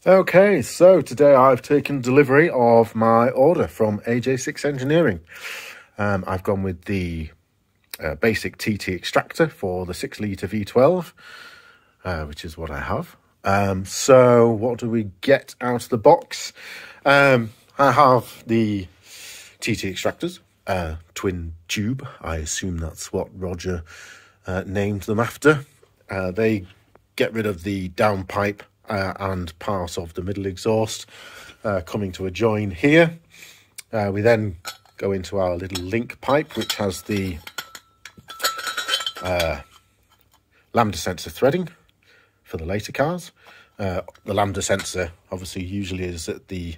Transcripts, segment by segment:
Okay, so today I've taken delivery of my order from Aj6 Engineering. I've gone with the basic TT extractor for the 6 litre V12, which is what I have. So what do we get out of the box? I have the TT extractors, twin tube. I assume that's what Roger named them after. They get rid of the downpipe and part of the middle exhaust coming to a join here. We then go into our little link pipe, which has the Lambda sensor threading for the later cars. The Lambda sensor obviously usually is at the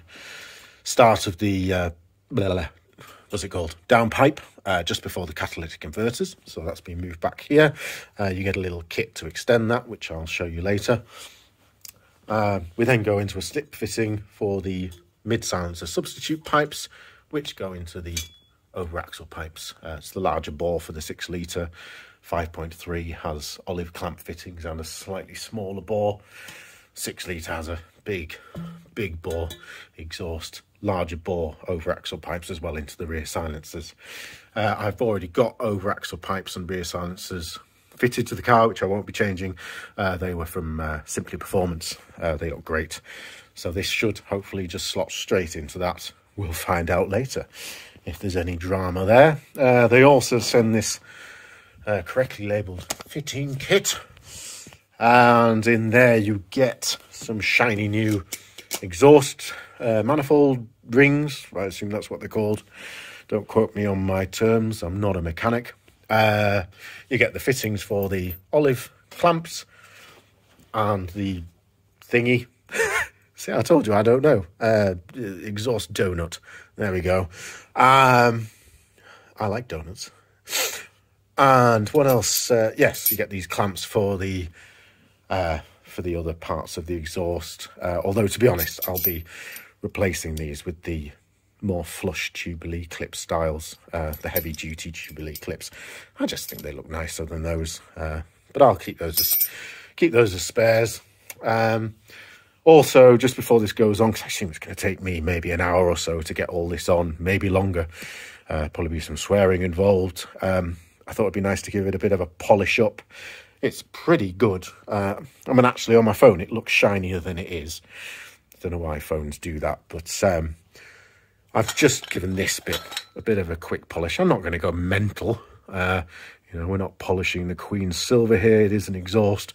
start of the what's it called, downpipe, just before the catalytic converters. So that's been moved back here. You get a little kit to extend that, which I'll show you later. We then go into a slip fitting for the mid silencer substitute pipes, which go into the over axle pipes. It's the larger bore for the 6 litre. 5.3 has olive clamp fittings and a slightly smaller bore. 6 litre has a big bore exhaust, larger bore over axle pipes as well into the rear silencers. I've already got over axle pipes and rear silencers fitted to the car, which I won't be changing. They were from Simply Performance. They look great. So this should hopefully just slot straight into that. We'll find out later if there's any drama there. They also send this correctly labelled fitting kit. And in there you get some shiny new exhaust manifold rings. I assume that's what they're called. Don't quote me on my terms. I'm not a mechanic. You get the fittings for the olive clamps and the thingy. See, I told you I don't know. Exhaust donut. There we go. I like donuts. And what else? Yes, you get these clamps for the other parts of the exhaust. Although, to be honest, I'll be replacing these with the more flush Jubilee clip styles, the heavy duty Jubilee clips. I just think they look nicer than those, but I'll keep those as spares. Also, just before this goes on, because I assume it's going to take me maybe an hour or so to get all this on, maybe longer, probably be some swearing involved. I thought it'd be nice to give it a bit of a polish up. It's pretty good. I mean, actually on my phone it looks shinier than it is. I don't know why phones do that, but I've just given this bit a bit of a quick polish. I'm not going to go mental. You know, we're not polishing the Queen's Silver here. It is an exhaust,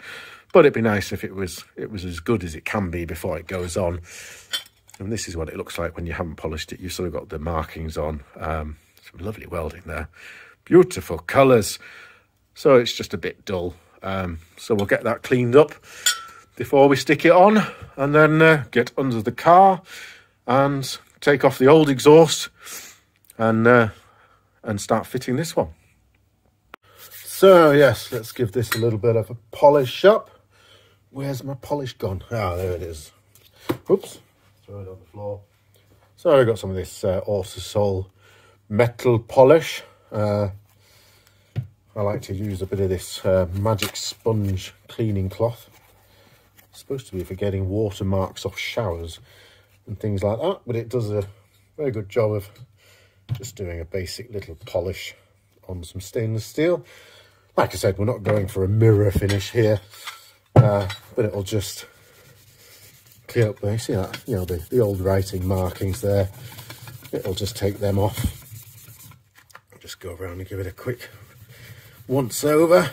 but it'd be nice if it was as good as it can be before it goes on. And this is what it looks like when you haven't polished it. You've sort of got the markings on. Some lovely welding there. Beautiful colours. So it's just a bit dull. So we'll get that cleaned up before we stick it on, and then get under the car and take off the old exhaust and start fitting this one. So yes, let's give this a little bit of a polish up. Where's my polish gone? Ah, there it is. Oops, throw it on the floor. So I got some of this Autosol metal polish. I like to use a bit of this magic sponge cleaning cloth. It's supposed to be for getting watermarks off showers and things like that, but it does a very good job of just doing a basic little polish on some stainless steel. Like I said, we're not going for a mirror finish here, but it'll just clear up there. See that, you know, the old writing markings there. It'll just take them off. I'll just go around and give it a quick once over.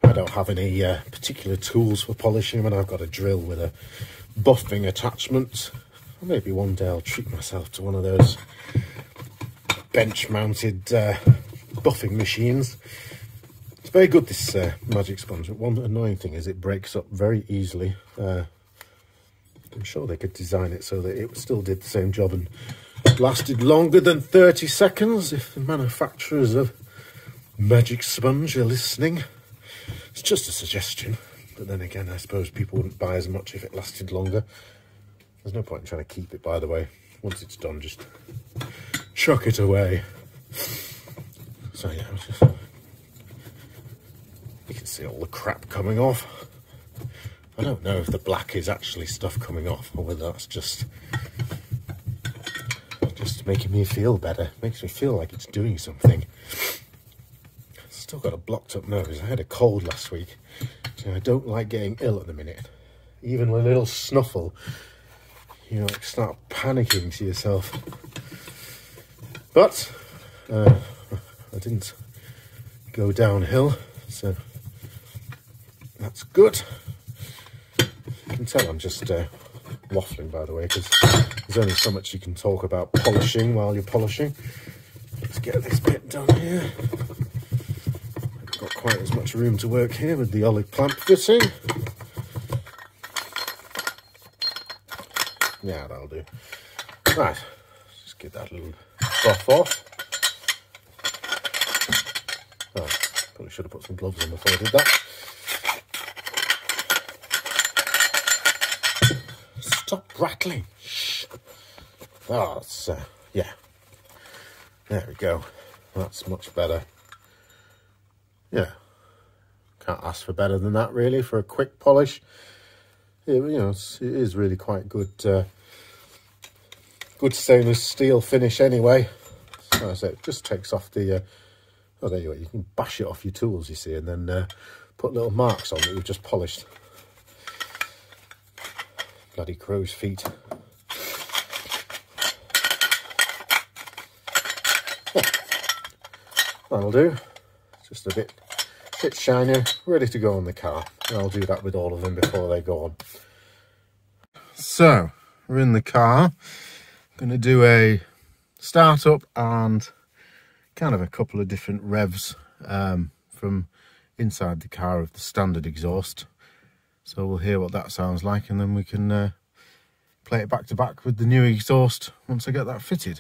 I don't have any particular tools for polishing, and I've got a drill with a buffing attachment. Maybe one day I'll treat myself to one of those bench mounted buffing machines. It's very good, this magic sponge. One annoying thing is it breaks up very easily. I'm sure they could design it so that it still did the same job and lasted longer than 30 seconds if the manufacturers of magic sponge are listening. It's just a suggestion, but then again, I suppose people wouldn't buy as much if it lasted longer. There's no point in trying to keep it, by the way. Once it's done, just chuck it away. So yeah, see all the crap coming off. I don't know if the black is actually stuff coming off or whether that's just making me feel better. Makes me feel like it's doing something. Still got a blocked up nose. I had a cold last week, so I don't like getting ill at the minute. Even a little snuffle, you know, like start panicking to yourself. But I didn't go downhill, so that's good. You can tell I'm just waffling, by the way, because there's only so much you can talk about polishing while you're polishing. Let's get this bit done here. I've got quite as much room to work here with the olive clamp fitting. Yeah, that'll do. Right, just get that little buff off. Oh, probably should have put some gloves on before I did that. Stop rattling. Shh. Oh, it's, yeah. There we go. That's much better. Yeah. Can't ask for better than that, really, for a quick polish. Yeah, you know, it is really quite good. Good stainless steel finish, anyway. So I say, it just takes off the. Oh, there you go. You can bash it off your tools, you see, and then put little marks on that you've just polished. Bloody crow's feet. Yeah, that'll do. Just a bit shinier, ready to go on the car. And I'll do that with all of them before they go on. So, we're in the car. I'm going to do a start up and kind of a couple of different revs from inside the car of the standard exhaust. So we'll hear what that sounds like, and then we can play it back to back with the new exhaust once I get that fitted.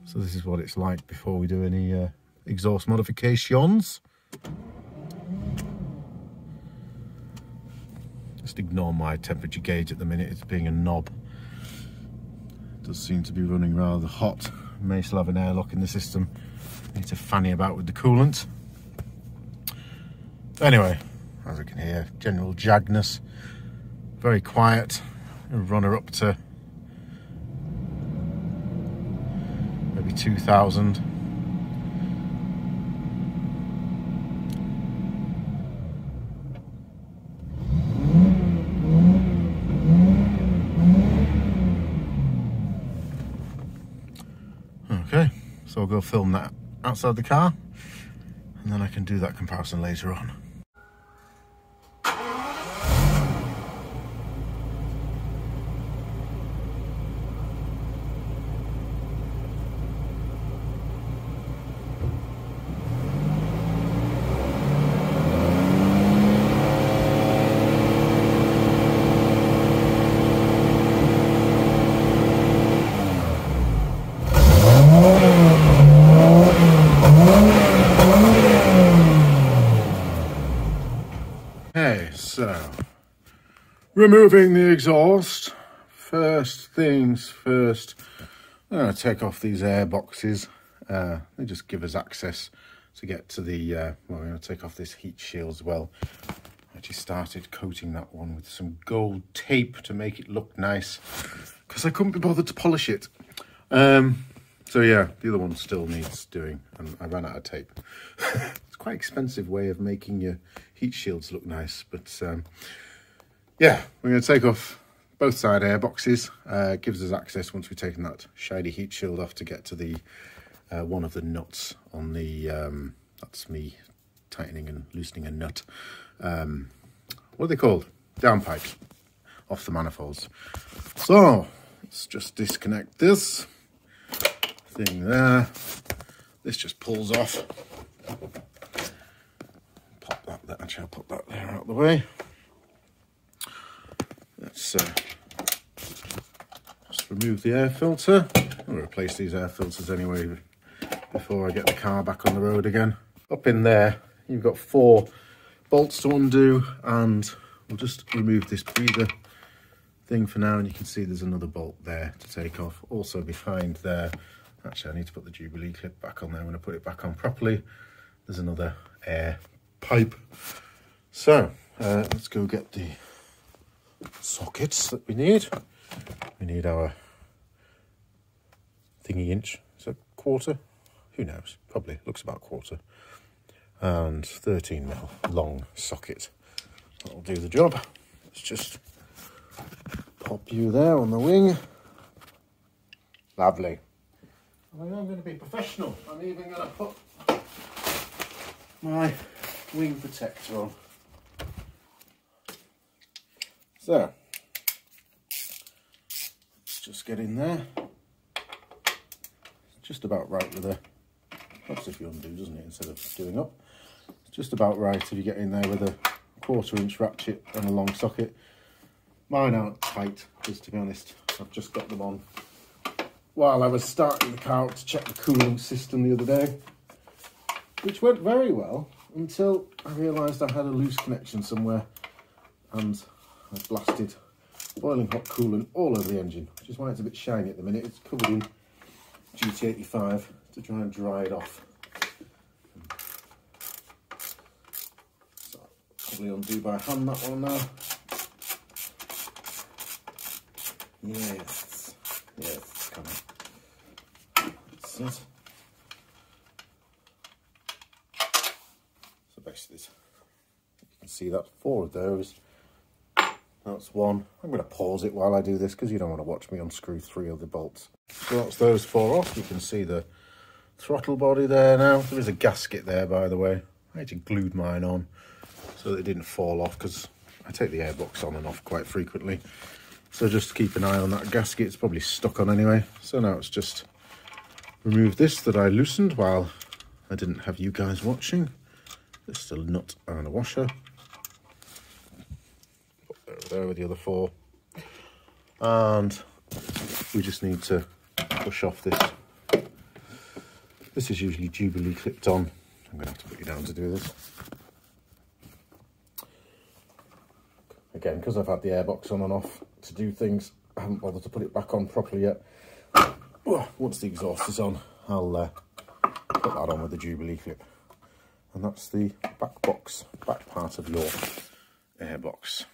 So this is what it's like before we do any exhaust modifications. Just ignore my temperature gauge at the minute, it's being a knob. It does seem to be running rather hot. May still have an airlock in the system. Need to fanny about with the coolant. Anyway, as I can hear, general jagness, very quiet. I'll run her up to maybe 2000. Okay, so I'll go film that outside the car, and then I can do that comparison later on. So, removing the exhaust. First things first, I'm going to take off these air boxes. They just give us access to get to the, well, we're going to take off this heat shield as well. I actually started coating that one with some gold tape to make it look nice, because I couldn't be bothered to polish it. So yeah, the other one still needs doing, and I ran out of tape. It's quite an expensive way of making your heat shields look nice, but yeah, we're going to take off both side air boxes. Gives us access once we've taken that shiny heat shield off to get to the one of the nuts on the, that's me tightening and loosening a nut. What are they called? Downpipes off the manifolds. So let's just disconnect this thing there. This just pulls off. Pop that there. Actually, I'll put that there out of the way. Let's just remove the air filter. I'll replace these air filters anyway before I get the car back on the road again. Up in there, you've got 4 bolts to undo, and we'll just remove this breather thing for now, and you can see there's another bolt there to take off. Also behind there, actually I need to put the Jubilee clip back on there. When I put it back on properly, there's another air pipe. So let's go get the sockets that we need. We need our thingy inch. Is that quarter? Who knows? Probably looks about quarter. And 13mm long socket. That'll do the job. Let's just pop you there on the wing. Lovely. I know I'm going to be professional. I'm even going to put my wing protector on. So, let's just get in there. Just about right with a, helps if you undo, doesn't it, instead of doing up. It's just about right if you get in there with a 1/4 inch ratchet and a long socket. Mine aren't tight, because to be honest, I've just got them on while I was starting the car to check the cooling system the other day, which went very well until I realised I had a loose connection somewhere and I blasted boiling hot coolant all over the engine, which is why it's a bit shiny at the minute. It's covered in GT85 to try and dry it off. So I'll probably undo by hand that one now. Yes, yes, it's coming. That's it. So basically, you can see that 4 of those. That's one. I'm going to pause it while I do this because you don't want to watch me unscrew 3 of the bolts. So that's those 4 off. You can see the throttle body there now. There is a gasket there, by the way. I actually glued mine on so that it didn't fall off because I take the airbox on and off quite frequently. So just keep an eye on that gasket. It's probably stuck on anyway. So now it's just remove this that I loosened while I didn't have you guys watching. Just a nut and a washer. Put there with the other 4. And we just need to push off this. This is usually Jubilee clipped on. I'm going to have to put you down to do this. Again, because I've had the airbox on and off to do things, I haven't bothered to put it back on properly yet. Once the exhaust is on, I'll put that on with the Jubilee clip. And that's the back part of your airbox.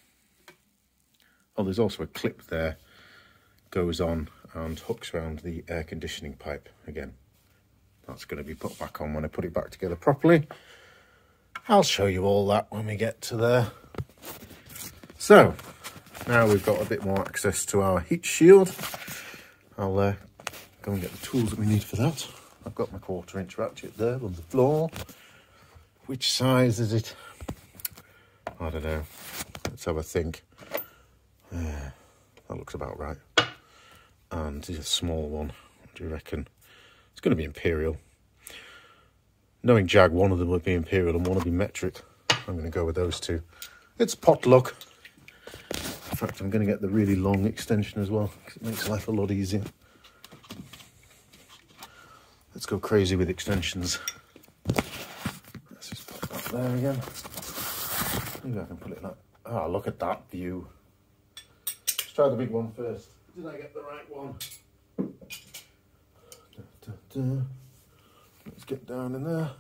Oh, there's also a clip there, goes on and hooks around the air conditioning pipe. Again, that's going to be put back on when I put it back together properly. I'll show you all that when we get to there. So, now we've got a bit more access to our heat shield. I'll go and get the tools that we need for that. I've got my 1/4 inch ratchet there on the floor. Which size is it? I don't know. Let's have a think. That looks about right. And this is a small one. What do you reckon? It's going to be Imperial. Knowing Jag, one of them would be Imperial and one would be metric. I'm going to go with those 2. It's potluck. In fact, I'm going to get the really long extension as well, because it makes life a lot easier. Let's go crazy with extensions. Let's just put that there again. Maybe I can put it like, oh, look at that view. Let's try the big one first. Did I get the right one? Let's get down in there.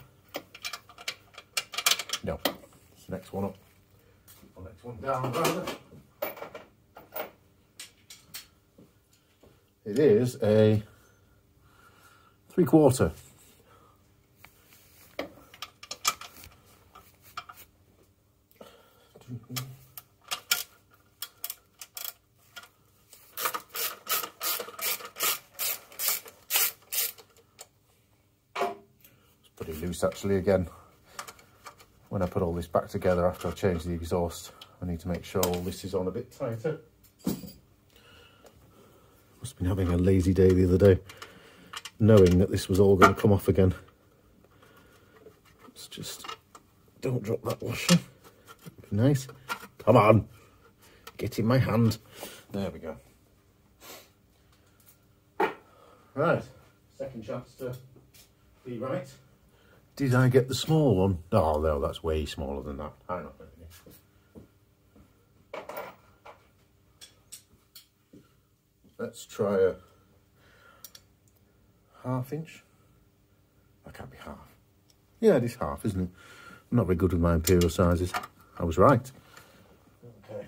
No, it's the next one up. The next one down, rather. It is a 3/4. It's pretty loose actually again. When I put all this back together after I've changed the exhaust, I need to make sure all this is on a bit tighter. Must have been having a lazy day the other day, knowing that this was all going to come off again. Let's just, don't drop that washer. That'd be nice. Come on, get in my hand. There we go. Right, second chance to be right. Did I get the small one? Oh no, that's way smaller than that. Hang on. Let's try a 1/2 inch. That can't be half. Yeah, it is half, isn't it? I'm not very good with my imperial sizes. I was right. Okay.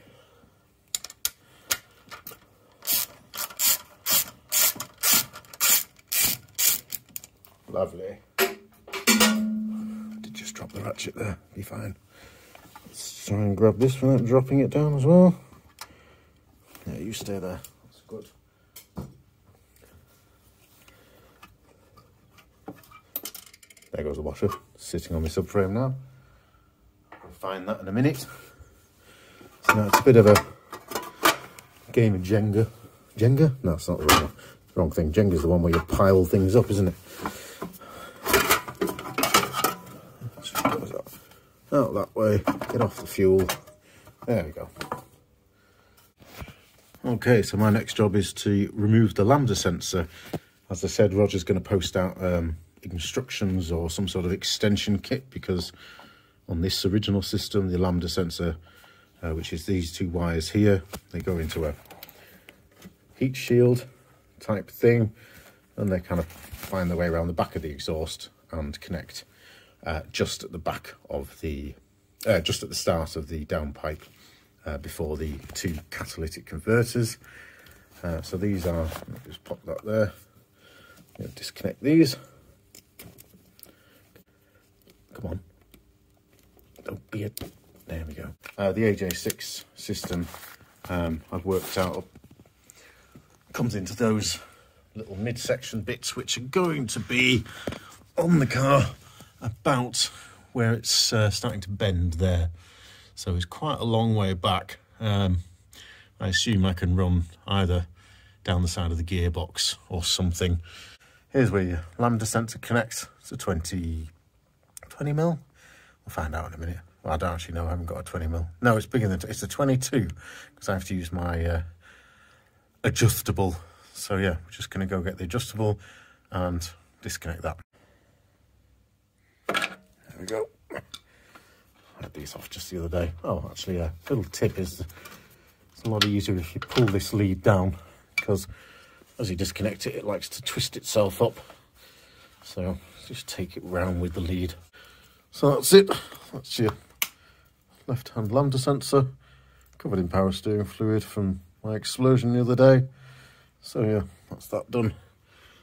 Lovely. Did just drop the ratchet there. Be fine. Let's try and grab this without dropping it down as well. Yeah, you stay there. That's good. There goes the washer, sitting on my subframe now. I'll find that in a minute. So now it's a bit of a game of Jenga. Jenga? No, it's not the wrong thing. Jenga's the one where you pile things up, isn't it? Just goes out that way, get off the fuel. There we go. Okay, so my next job is to remove the lambda sensor. As I said, Roger's going to post out instructions or some sort of extension kit, because on this original system, the lambda sensor, which is these two wires here, they go into a heat shield type thing, and they kind of find their way around the back of the exhaust and connect just at the back of the, just at the start of the downpipe before the two catalytic converters. So these are, just pop that there, disconnect these. Come on, don't be a, there we go. The Aj6 system, I've worked out, comes into those little midsection bits which are going to be on the car about where it's starting to bend there. So it's quite a long way back. I assume I can run either down the side of the gearbox or something. Here's where your lambda sensor connects. It's a 20 mil. We'll find out in a minute. Well, I don't actually know. I haven't got a 20 mil. No, it's bigger than, it's a 22, because I have to use my adjustable. So yeah, we're just going to go get the adjustable and disconnect that. There we go. I had these off just the other day. Oh, actually, a little tip is it's a lot easier if you pull this lead down, because as you disconnect it, it likes to twist itself up. So just take it round with the lead. So that's it. That's your left-hand lambda sensor, covered in power steering fluid from my explosion the other day. So yeah, that's that done.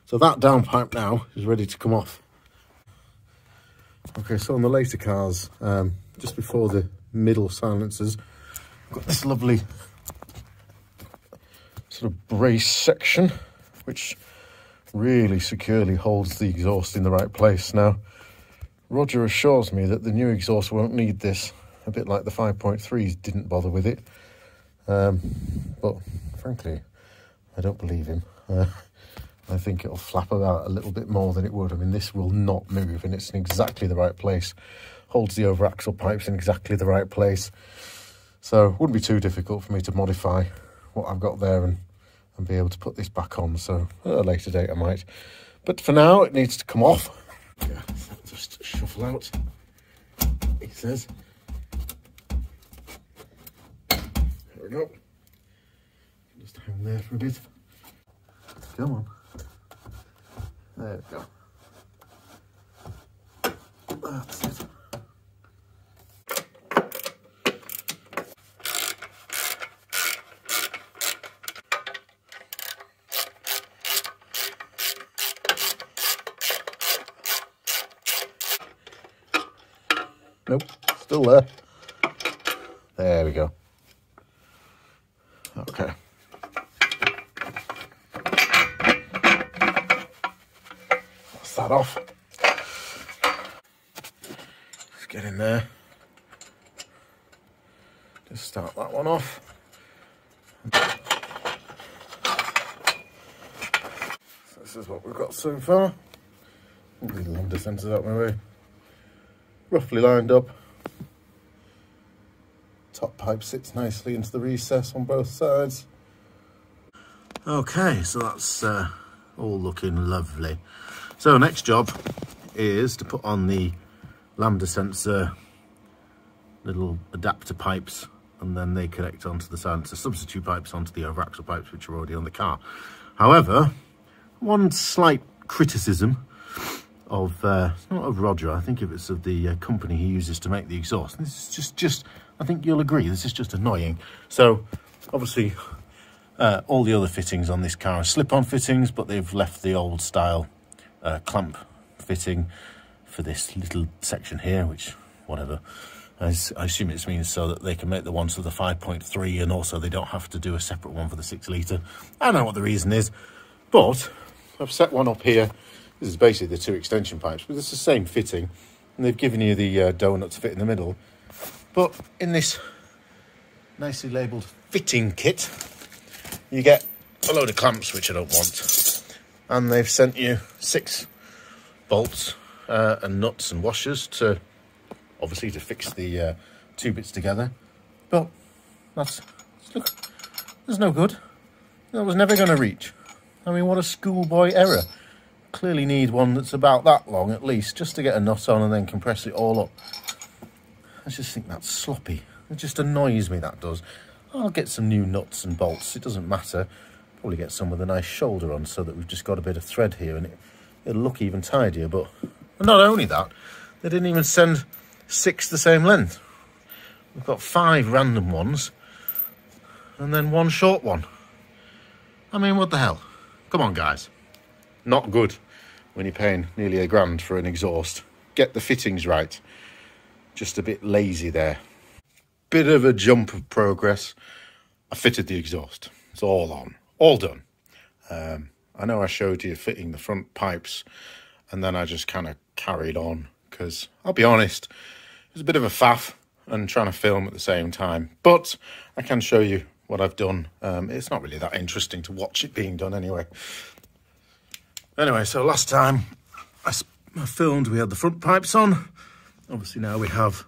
So that downpipe now is ready to come off. Okay, so on the later cars, just before the middle silencers, I've got this lovely sort of brace section, which really securely holds the exhaust in the right place. Now, Roger assures me that the new exhaust won't need this, a bit like the 5.3s didn't bother with it. But frankly, I don't believe him. I think it'll flap about a little bit more than it would. I mean, this will not move, and it's in exactly the right place. Holds the over-axle pipes in exactly the right place. So it wouldn't be too difficult for me to modify what I've got there and be able to put this back on. So at a later date I might. But for now, it needs to come off. Yeah, just shuffle out, he says. There we go. Just hang there for a bit. Come on. There we go. That's it. Nope, still there. There we go. Okay. That's that off. Let's get in there. Just start that one off. So this is what we've got so far. Move the lambda sensors out of my way. Roughly lined up. Top pipe sits nicely into the recess on both sides. Okay, so that's all looking lovely. So next job is to put on the lambda sensor little adapter pipes, and then they connect onto the silencer substitute pipes onto the over-axle pipes, which are already on the car. However, one slight criticism of, not of Roger, I think it's of the company he uses to make the exhaust. This is just, I think you'll agree, this is just annoying. So, obviously, all the other fittings on this car are slip-on fittings, but they've left the old style clamp fitting for this little section here, which, whatever. I assume it means so that they can make the ones for the 5.3 and also they don't have to do a separate one for the 6 litre. I don't know what the reason is, but I've set one up here. This is basically the 2 extension pipes, but it's the same fitting, and they've given you the donut to fit in the middle. But in this nicely labelled fitting kit, you get a load of clamps, which I don't want, and they've sent you 6 bolts and nuts and washers to, obviously, to fix the 2 bits together. But that's, look, there's no good. That was never going to reach. I mean, what a schoolboy error. Clearly need one that's about that long at least, just to get a nut on and then compress it all up. I just think that's sloppy. It just annoys me, that does. I'll get some new nuts and bolts, it doesn't matter. Probably get some with a nice shoulder on so that we've just got a bit of thread here and it'll look even tidier. But not only that, they didn't even send 6 the same length. We've got 5 random ones and then 1 short one. I mean, what the hell? Come on, guys. Not good when you're paying nearly £1,000 for an exhaust. Get the fittings right. Just a bit lazy there. Bit of a jump of progress. I fitted the exhaust. It's all on. All done. I know I showed you fitting the front pipes and then I just kind of carried on because, I'll be honest, it was a bit of a faff and trying to film at the same time. But I can show you what I've done. It's not really that interesting to watch it being done anyway. Anyway, so last time I filmed, we had the front pipes on. Obviously now we have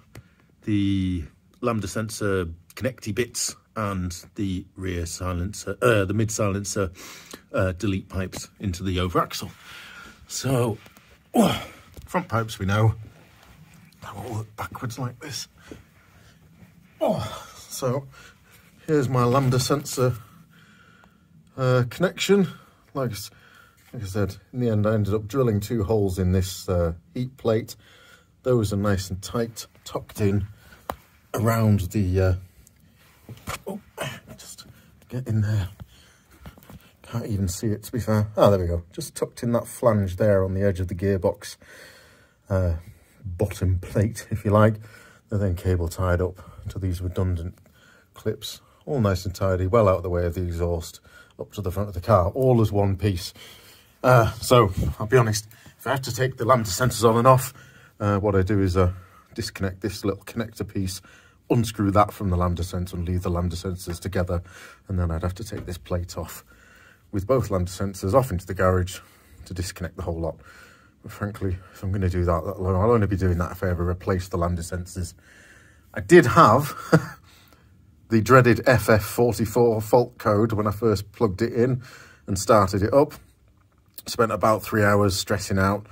the Lambda sensor connecty bits and the rear silencer, the mid silencer delete pipes into the over axle. So, front pipes we know. That will work backwards like this. So, here's my Lambda sensor connection. Like I said, in the end I ended up drilling 2 holes in this heat plate. Those are nice and tight, tucked in around the... just get in there. Can't even see it, to be fair. Oh, there we go. Just tucked in that flange there on the edge of the gearbox. Bottom plate, if you like. They're then cable tied up to these redundant clips. All nice and tidy, well out of the way of the exhaust, up to the front of the car, all as one piece. So, I'll be honest, if I have to take the Lambda sensors on and off, what I do is disconnect this little connector piece, unscrew that from the Lambda sensor and leave the Lambda sensors together, and then I'd have to take this plate off with both Lambda sensors off into the garage to disconnect the whole lot. But frankly, if I'm going to do that, I'll only be doing that if I ever replace the Lambda sensors. I did have the dreaded FF44 fault code when I first plugged it in and started it up. Spent about 3 hours stressing out.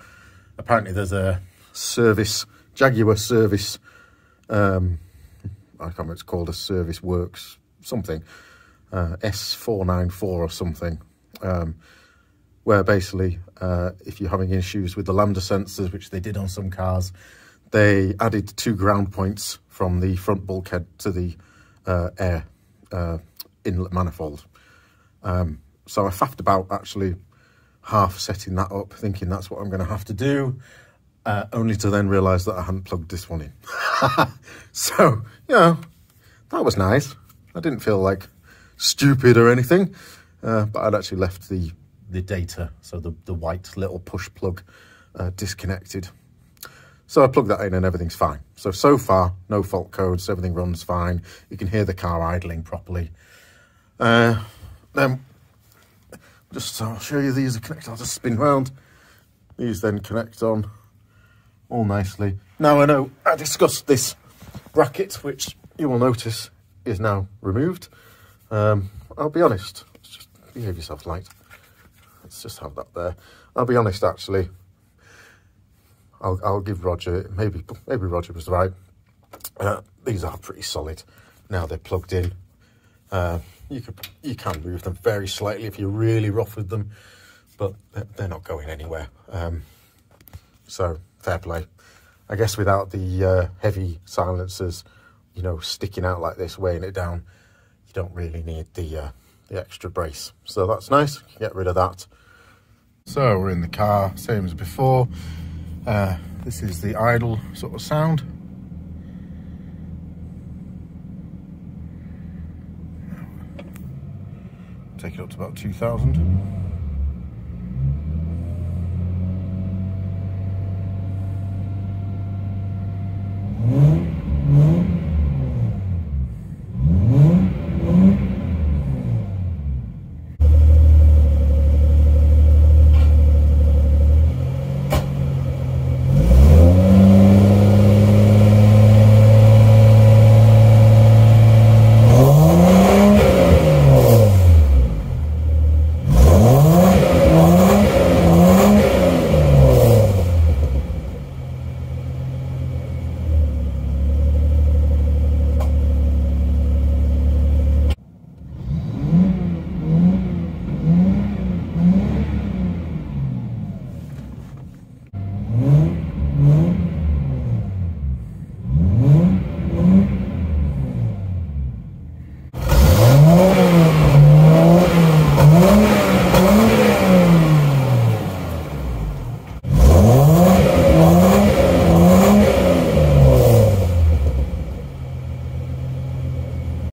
Apparently there's a service, Jaguar service, I can't remember what it's called, a service works something, S494 or something, where basically if you're having issues with the Lambda sensors, which they did on some cars, they added 2 ground points from the front bulkhead to the air inlet manifold. So I faffed about actually half setting that up, thinking that's what I'm going to have to do, only to then realise that I hadn't plugged this one in. So, you know, that was nice. I didn't feel like stupid or anything, but I'd actually left the data, so the white little push plug, disconnected. So I plugged that in and everything's fine. So far, no fault codes, everything runs fine. You can hear the car idling properly. Then, I'll show you these are connected. I'll just spin round. These then connect on all nicely. Now I know I discussed this bracket, which you will notice is now removed. I'll be honest, just behave yourself, light. Let's just have that there. I'll be honest, actually. I'll give Roger, maybe Roger was right. These are pretty solid. Now they're plugged in. You can move them very slightly if you're really rough with them, but they're not going anywhere. So fair play. I guess without the heavy silencers, you know, sticking out like this, weighing it down, you don't really need the extra brace. So that's nice, get rid of that. So we're in the car, same as before. This is the idle sort of sound. Take it up to about 2000.